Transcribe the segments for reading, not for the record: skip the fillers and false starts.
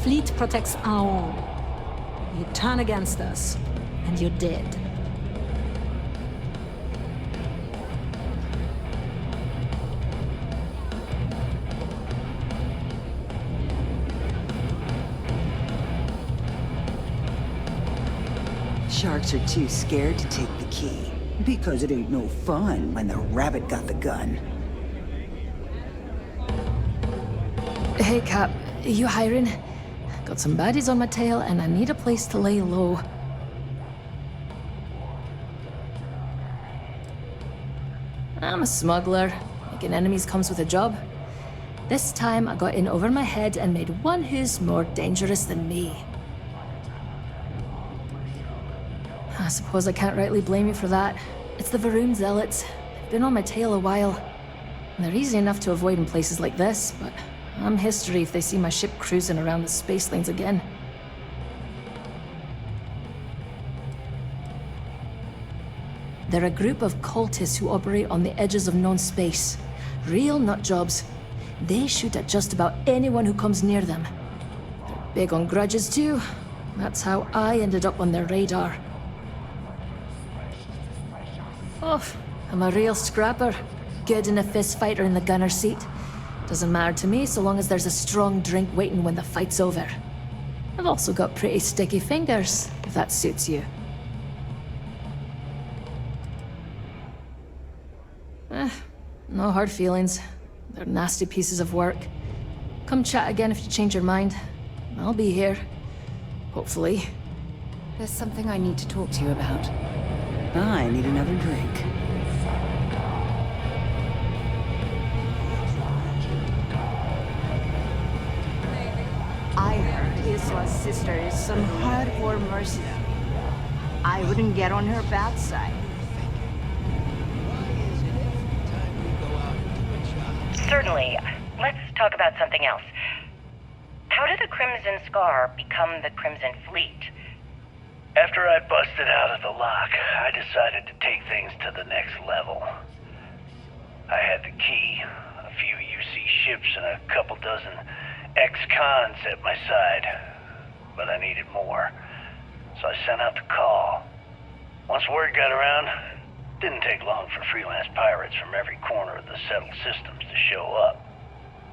fleet protects our own. You turn against us, and you're dead. Sharks are too scared to take the key, because it ain't no fun when the rabbit got the gun. Hey, Cap. You hiring? Got some baddies on my tail, and I need a place to lay low. I'm a smuggler. Making enemies comes with a job. This time, I got in over my head and made one who's more dangerous than me. I suppose I can't rightly blame you for that. It's the Varun Zealots. They've been on my tail a while. And they're easy enough to avoid in places like this, but I'm history if they see my ship cruising around the space lanes again. They're a group of cultists who operate on the edges of known space. Real nutjobs. They shoot at just about anyone who comes near them. They're big on grudges too. That's how I ended up on their radar. Oh, I'm a real scrapper. Good in a fist fight or in the gunner's seat. Doesn't matter to me so long as there's a strong drink waiting when the fight's over. I've also got pretty sticky fingers, if that suits you. No hard feelings. They're nasty pieces of work. Come chat again if you change your mind. I'll be here. Hopefully. There's something I need to talk to you about. I need another drink. I heard Isla's sister is some hardcore mercenary. I wouldn't get on her bad side. Certainly. Let's talk about something else. How did the Crimson Scar become the Crimson Fleet? After I busted out of the lock, I decided to take things to the next level. I had the key, a few UC ships, and a couple dozen ex-cons at my side. But I needed more, so I sent out the call. Once word got around, it didn't take long for freelance pirates from every corner of the settled systems to show up.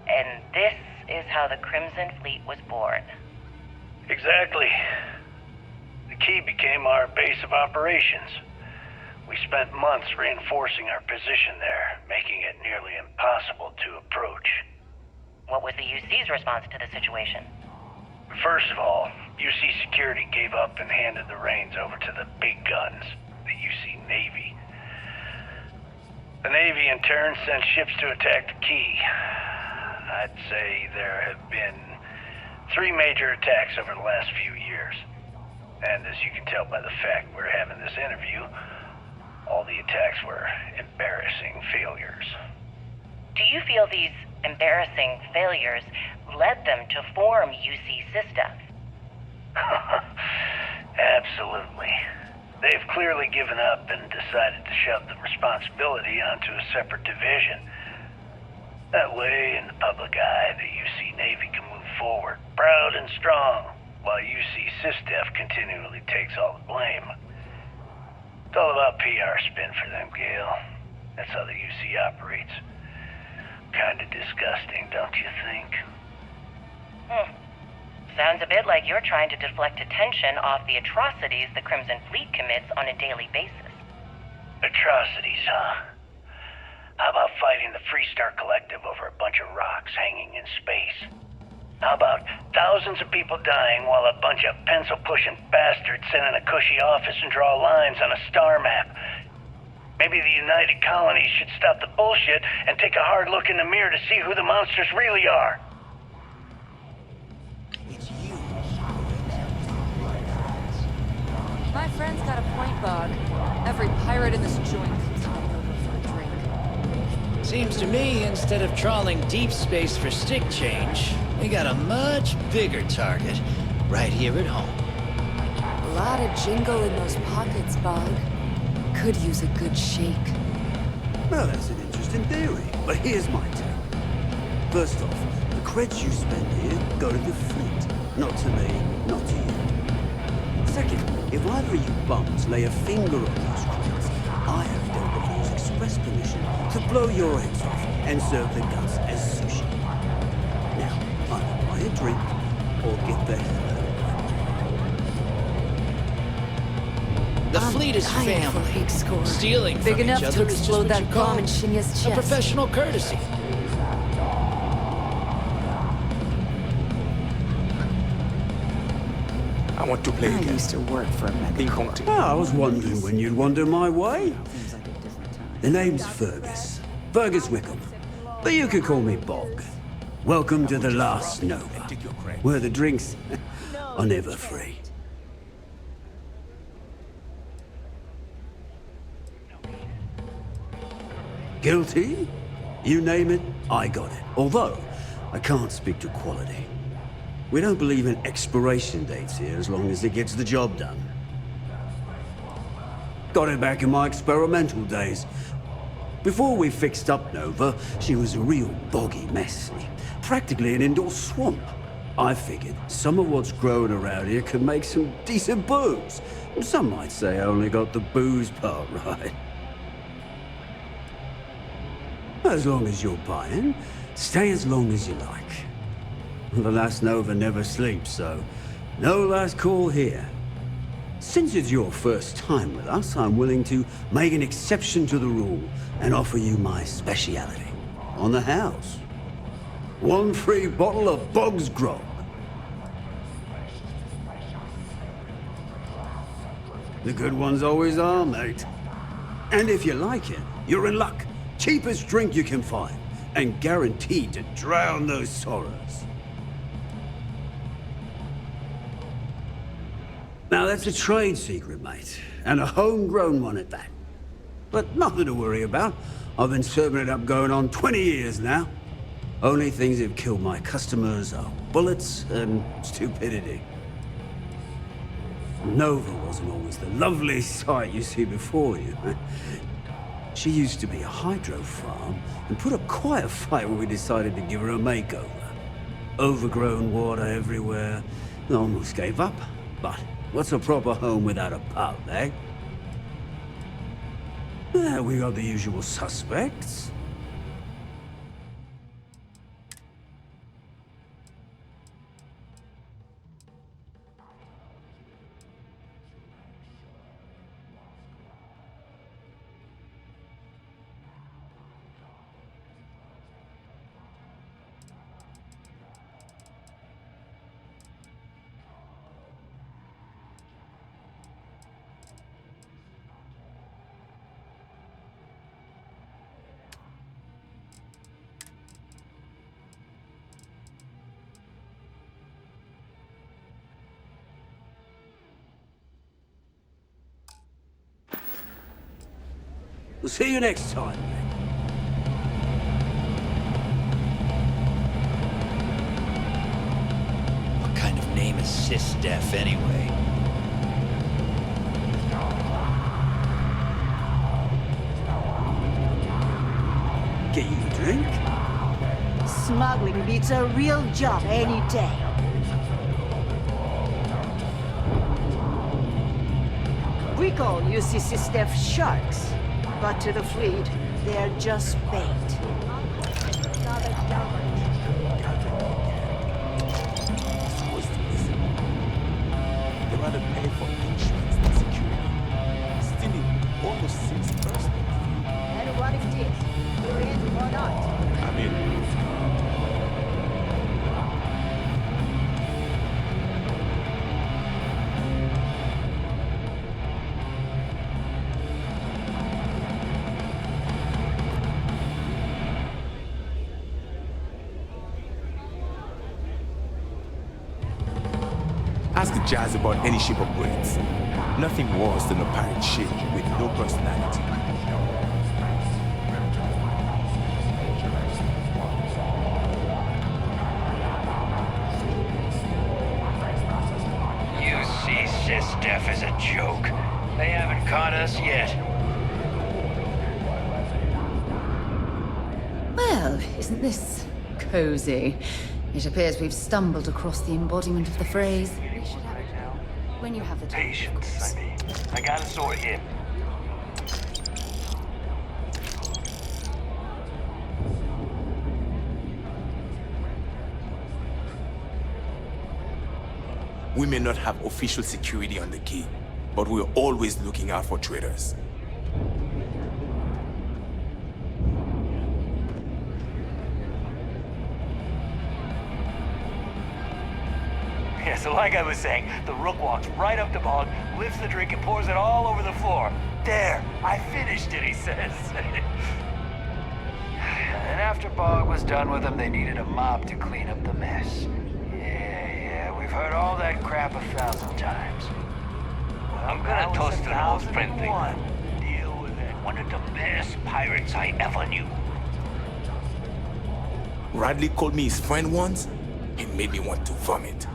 And this is how the Crimson Fleet was born. Exactly. The key became our base of operations. We spent months reinforcing our position there, making it nearly impossible to approach. What was the UC's response to the situation? First of all, UC Security gave up and handed the reins over to the big guns, the UC Navy. The Navy, in turn, sent ships to attack the key. I'd say there have been 3 major attacks over the last few years. And as you can tell by the fact we're having this interview, all the attacks were embarrassing failures. Do you feel these embarrassing failures led them to form UC Systems? Absolutely. They've clearly given up and decided to shove the responsibility onto a separate division. That way, in the public eye, the UC Navy can move forward, proud and strong, while UC SysDef continually takes all the blame. It's all about PR spin for them, Gale. That's how the UC operates. Kinda disgusting, don't you think? Sounds a bit like you're trying to deflect attention off the atrocities the Crimson Fleet commits on a daily basis. Atrocities, huh? How about fighting the Freestar Collective over a bunch of rocks hanging in space? How about thousands of people dying while a bunch of pencil-pushing bastards sit in a cushy office and draw lines on a star map? Maybe the United Colonies should stop the bullshit and take a hard look in the mirror to see who the monsters really are. My friend's got a point, Bog. Every pirate in this joint comes on over for a drink. Seems to me, instead of trawling deep space for stick change, we got a much bigger target right here at home. A lot of jingle in those pockets, Bog. Could use a good shake. Well, that's an interesting theory, but here's my take. First off, the creds you spend here go to the fleet, Not to me, not to you. Second, if either of you bums lay a finger on those crates, I have Deltaview's express permission to blow your heads off and serve the guts as sushi. Now, either buy a drink or get the hell out of The fleet is family. Big score. Stealing Big from enough each to other is just explode what that you call bomb in Shinya's a chest. professional courtesy. I want to play I again. used to work for a Ping mega. pong team. Well, I was wondering when you'd wander my way. Seems like a different time. The name's Fergus. Fergus Wickham. But you could call me Bog. Welcome to the last Nova, where the drinks are never free. Guilty? You name it, I got it. Although, I can't speak to quality. We don't believe in expiration dates here as long as it gets the job done. Got it back in my experimental days. Before we fixed up Nova, she was a real boggy mess. Practically an indoor swamp. I figured some of what's growing around here could make some decent booze. Some might say I only got the booze part right. As long as you're buying, stay as long as you like. The last Nova never sleeps, so no last call here. Since it's your first time with us, I'm willing to make an exception to the rule and offer you my speciality on the house. 1 free bottle of Bog's Grog. The good ones always are, mate. And if you like it, you're in luck. Cheapest drink you can find, and guaranteed to drown those sorrows. Now that's a trade secret, mate, and a homegrown one at that. But nothing to worry about. I've been serving it up going on 20 years now. Only things that kill my customers are bullets and stupidity. Nova wasn't always the lovely sight you see before you. She used to be a hydro farm and put up quite a fight when we decided to give her a makeover. Overgrown water everywhere. I almost gave up. But what's a proper home without a pub, eh? We got the usual suspects. We'll see you next time, mate. What kind of name is Sys-Def anyway? Get you a drink? Smuggling beats a real job any day. We call UCC Steph sharks, but to the fleet, they're just bait. They rather pay for insurance than security. Stealing almost seems personal. And what if this? You're in or not? I mean, ask Jazz about any ship upgrades. Nothing worse than a pirate ship with no personality. You see Sys-Def as a joke. They haven't caught us yet. Well, isn't this cozy? It appears we've stumbled across the embodiment of the phrase. We should have it now. When you have the time, of Patience, course. I mean. I got a sort here. We may not have official security on the key, but we're always looking out for traitors. Yeah, so like I was saying, the Rook walks right up to Bog, lifts the drink and pours it all over the floor. There, I finished it, he says. And after Bog was done with them, they needed a mop to clean up the mess. Yeah, we've heard all that crap 1,000 times. I'm gonna toast an old friend thing. Deal with it. One of the best pirates I ever knew. Radley called me his friend once. It made me want to vomit.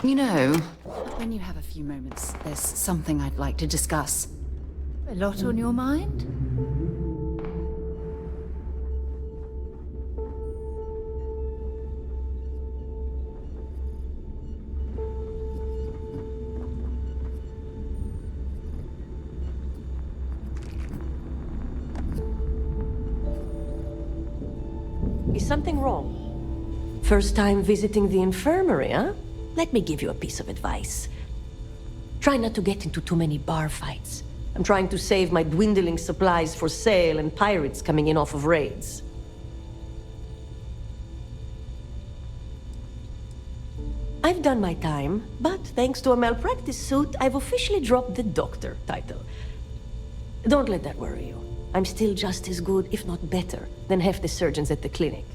You know, when you have a few moments, there's something I'd like to discuss. A lot on your mind? Is something wrong? First time visiting the infirmary, huh? Let me give you a piece of advice. Try not to get into too many bar fights. I'm trying to save my dwindling supplies for sale and pirates coming in off of raids. I've done my time, but thanks to a malpractice suit, I've officially dropped the doctor title. Don't let that worry you. I'm still just as good, if not better, than half the surgeons at the clinic.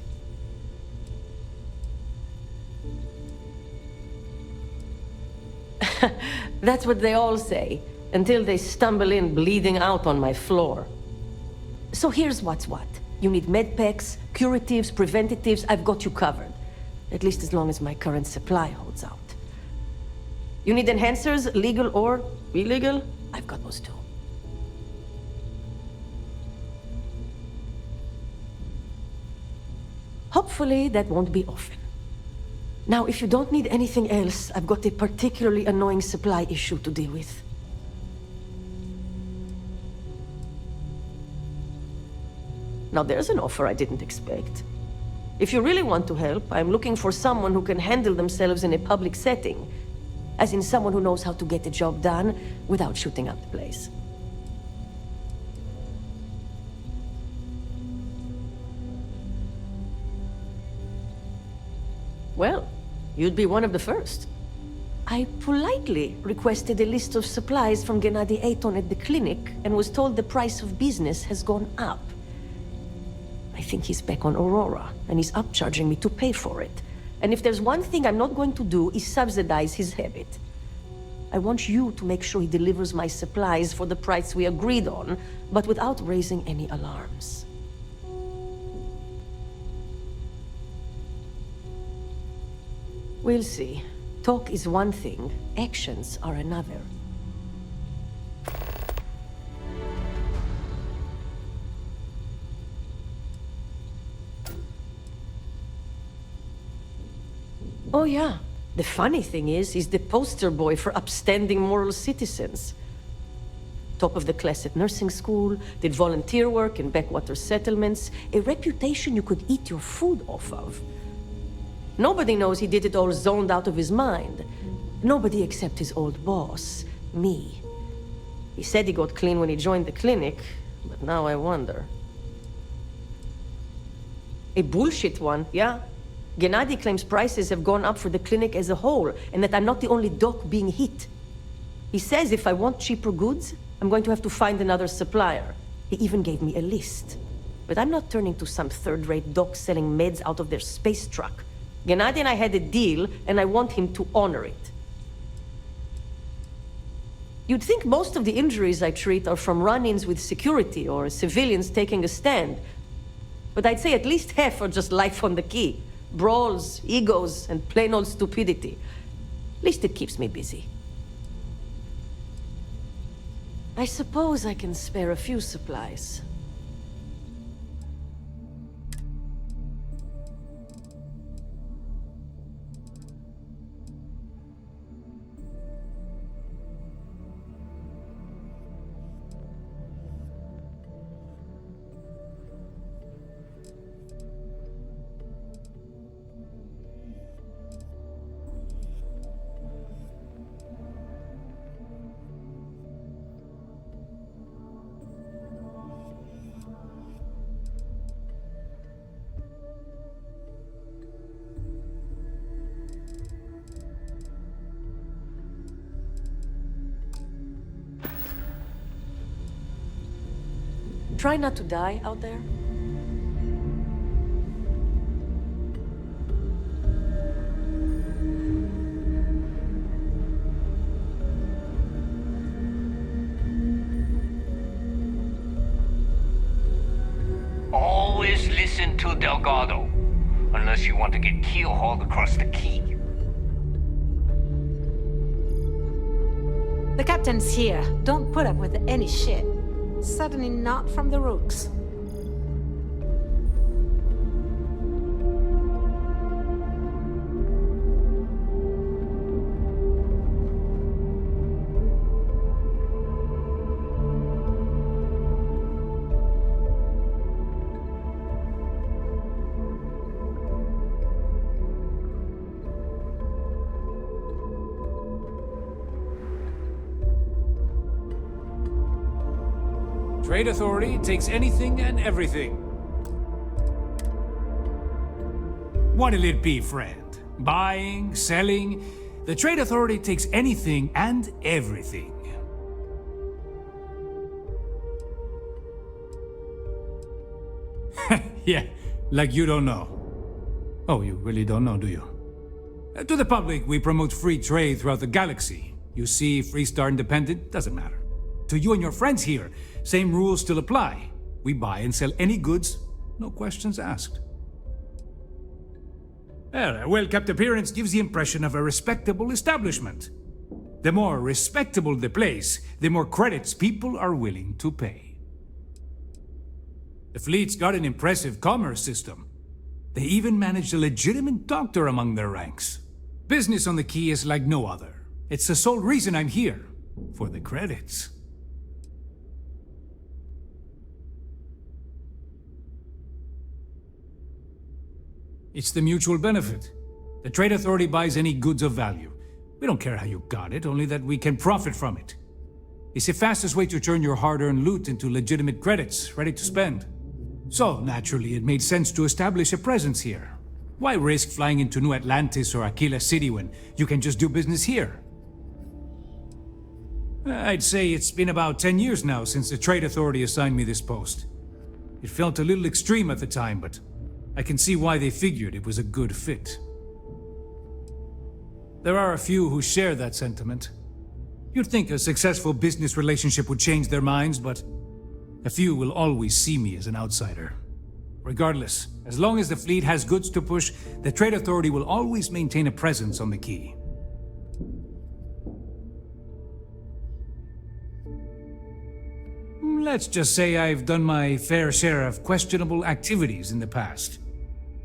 That's what they all say, until they stumble in bleeding out on my floor. So here's what's what. You need medpacks, curatives, preventatives, I've got you covered. At least as long as my current supply holds out. You need enhancers, legal or illegal? I've got those too. Hopefully that won't be often. Now, if you don't need anything else, I've got a particularly annoying supply issue to deal with. Now there's an offer I didn't expect. If you really want to help, I'm looking for someone who can handle themselves in a public setting. As in someone who knows how to get the job done without shooting up the place. Well, you'd be one of the first. I politely requested a list of supplies from Gennady Aton at the clinic and was told the price of business has gone up. I think he's back on Aurora, and he's upcharging me to pay for it. And if there's one thing I'm not going to do is subsidize his habit. I want you to make sure he delivers my supplies for the price we agreed on, but without raising any alarms. We'll see. Talk is one thing, actions are another. Oh yeah. The funny thing is, he's the poster boy for upstanding moral citizens. Top of the class at nursing school, did volunteer work in backwater settlements, a reputation you could eat your food off of. Nobody knows he did it all zoned out of his mind. Nobody except his old boss, me. He said he got clean when he joined the clinic, but now I wonder. A bullshit one, yeah? Gennady claims prices have gone up for the clinic as a whole, and that I'm not the only doc being hit. He says if I want cheaper goods, I'm going to have to find another supplier. He even gave me a list. But I'm not turning to some third-rate doc selling meds out of their space truck. Gennady and I had a deal, and I want him to honor it. You'd think most of the injuries I treat are from run-ins with security or civilians taking a stand. But I'd say at least half are just life on the key. Brawls, egos, and plain old stupidity. At least it keeps me busy. I suppose I can spare a few supplies. Try not to die out there. Always listen to Delgado, unless you want to get keel-hauled across the key. The captain's here. Don't put up with any shit. Certainly not from the rooks. Trade Authority takes anything and everything. What'll it be, friend? Buying, selling? The Trade Authority takes anything and everything. Yeah, like you don't know. Oh, you really don't know, do you? To the public, we promote free trade throughout the galaxy. You see, Freestar Independent, doesn't matter. To you and your friends here, same rules still apply. We buy and sell any goods, no questions asked. Well, a well-kept appearance gives the impression of a respectable establishment. The more respectable the place, the more credits people are willing to pay. The fleet's got an impressive commerce system. They even managed a legitimate doctor among their ranks. Business on the Key is like no other. It's the sole reason I'm here, for the credits. It's the mutual benefit. The Trade Authority buys any goods of value. We don't care how you got it, only that we can profit from it. It's the fastest way to turn your hard-earned loot into legitimate credits, ready to spend. So, naturally, it made sense to establish a presence here. Why risk flying into New Atlantis or Aquila City when you can just do business here? I'd say it's been about 10 years now since the Trade Authority assigned me this post. It felt a little extreme at the time, but I can see why they figured it was a good fit. There are a few who share that sentiment. You'd think a successful business relationship would change their minds, but a few will always see me as an outsider. Regardless, as long as the fleet has goods to push, the Trade Authority will always maintain a presence on the Key. Let's just say I've done my fair share of questionable activities in the past.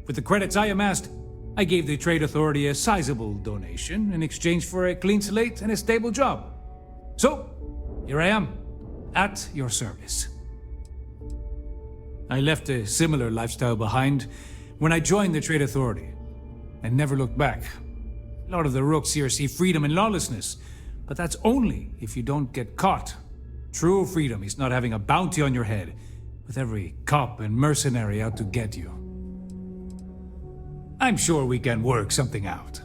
With the credits I amassed, I gave the Trade Authority a sizable donation in exchange for a clean slate and a stable job. So, here I am, at your service. I left a similar lifestyle behind when I joined the Trade Authority, and never looked back. A lot of the rooks here see freedom and lawlessness, but that's only if you don't get caught. True freedom is not having a bounty on your head, with every cop and mercenary out to get you. I'm sure we can work something out.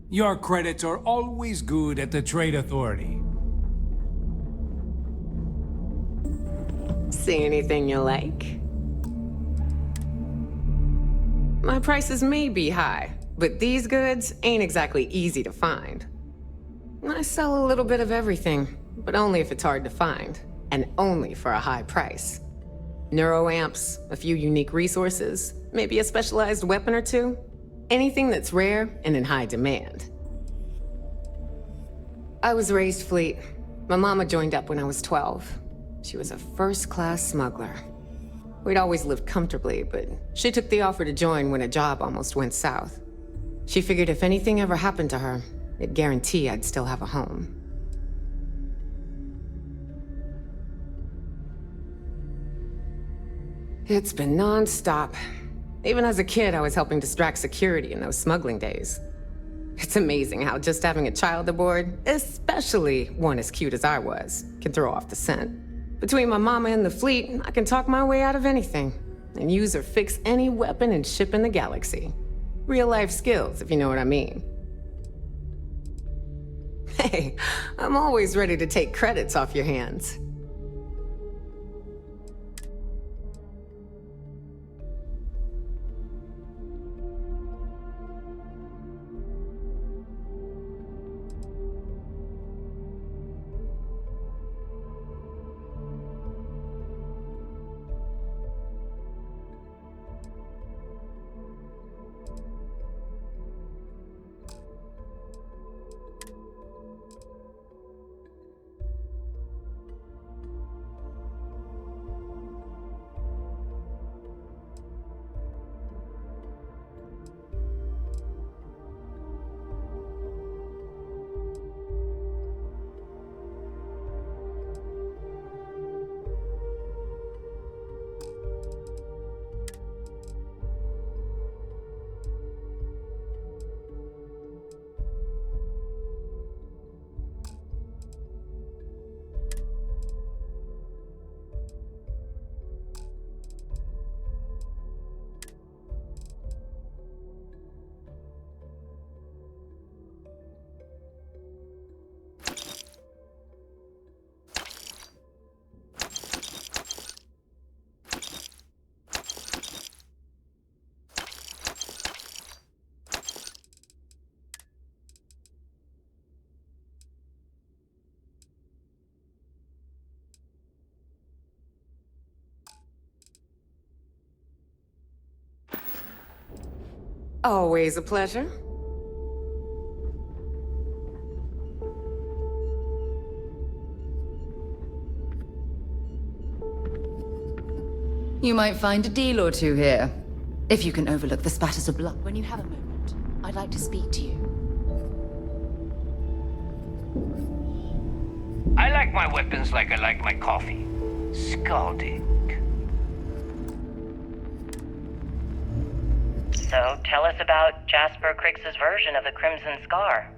Your credits are always good at the Trade Authority. See anything you like? My prices may be high, but these goods ain't exactly easy to find. I sell a little bit of everything, but only if it's hard to find, and only for a high price. Neuroamps, a few unique resources, maybe a specialized weapon or two. Anything that's rare and in high demand. I was raised fleet. My mama joined up when I was 12. She was a first-class smuggler. We'd always lived comfortably, but she took the offer to join when a job almost went south. She figured if anything ever happened to her, it'd guarantee I'd still have a home. It's been non-stop. Even as a kid, I was helping distract security in those smuggling days. It's amazing how just having a child aboard, especially one as cute as I was, can throw off the scent. Between my mama and the fleet, I can talk my way out of anything, and use or fix any weapon and ship in the galaxy. Real-life skills, if you know what I mean. Hey, I'm always ready to take credits off your hands. Always a pleasure. You might find a deal or two here. If you can overlook the spatters of blood. When you have a moment, I'd like to speak to you. I like my weapons like I like my coffee. Scalding. So, tell us about Jasper Kryx's version of the Crimson Scar.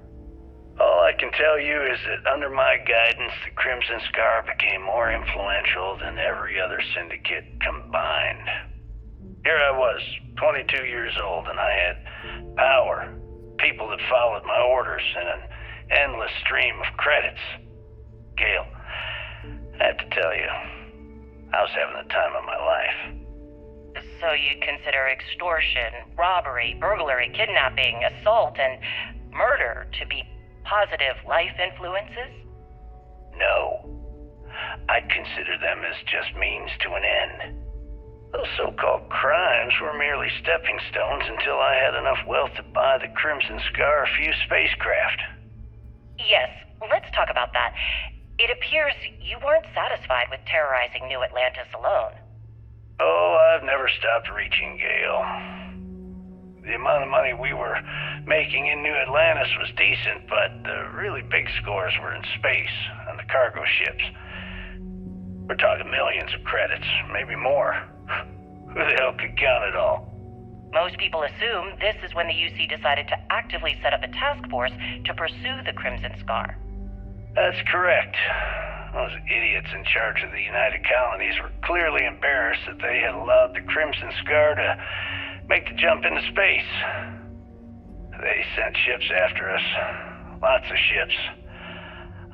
All I can tell you is that under my guidance, the Crimson Scar became more influential than every other syndicate combined. Here I was, 22 years old, and I had power, people that followed my orders, and an endless stream of credits. Gale, I have to tell you, I was having the time of my life. So you consider extortion, robbery, burglary, kidnapping, assault, and murder to be positive life influences? No. I'd consider them as just means to an end. Those so-called crimes were merely stepping stones until I had enough wealth to buy the Crimson Scar a few spacecraft. Yes, let's talk about that. It appears you weren't satisfied with terrorizing New Atlantis alone. Oh, I've never stopped reaching, Gale. The amount of money we were making in New Atlantis was decent, but the really big scores were in space, on the cargo ships. We're talking millions of credits, maybe more. Who the hell could count it all? Most people assume this is when the UC decided to actively set up a task force to pursue the Crimson Scar. That's correct. Those idiots in charge of the United Colonies were clearly embarrassed that they had allowed the Crimson Scar to make the jump into space. They sent ships after us. Lots of ships.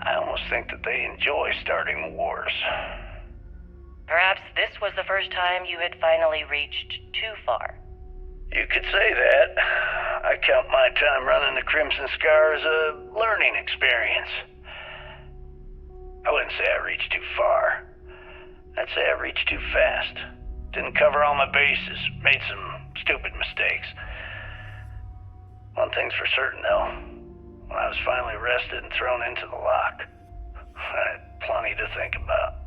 I almost think that they enjoy starting wars. Perhaps this was the first time you had finally reached too far. You could say that. I count my time running the Crimson Scar as a learning experience. I wouldn't say I reached too far. I'd say I reached too fast. Didn't cover all my bases. Made some stupid mistakes. One thing's for certain, though. When I was finally arrested and thrown into the lock, I had plenty to think about.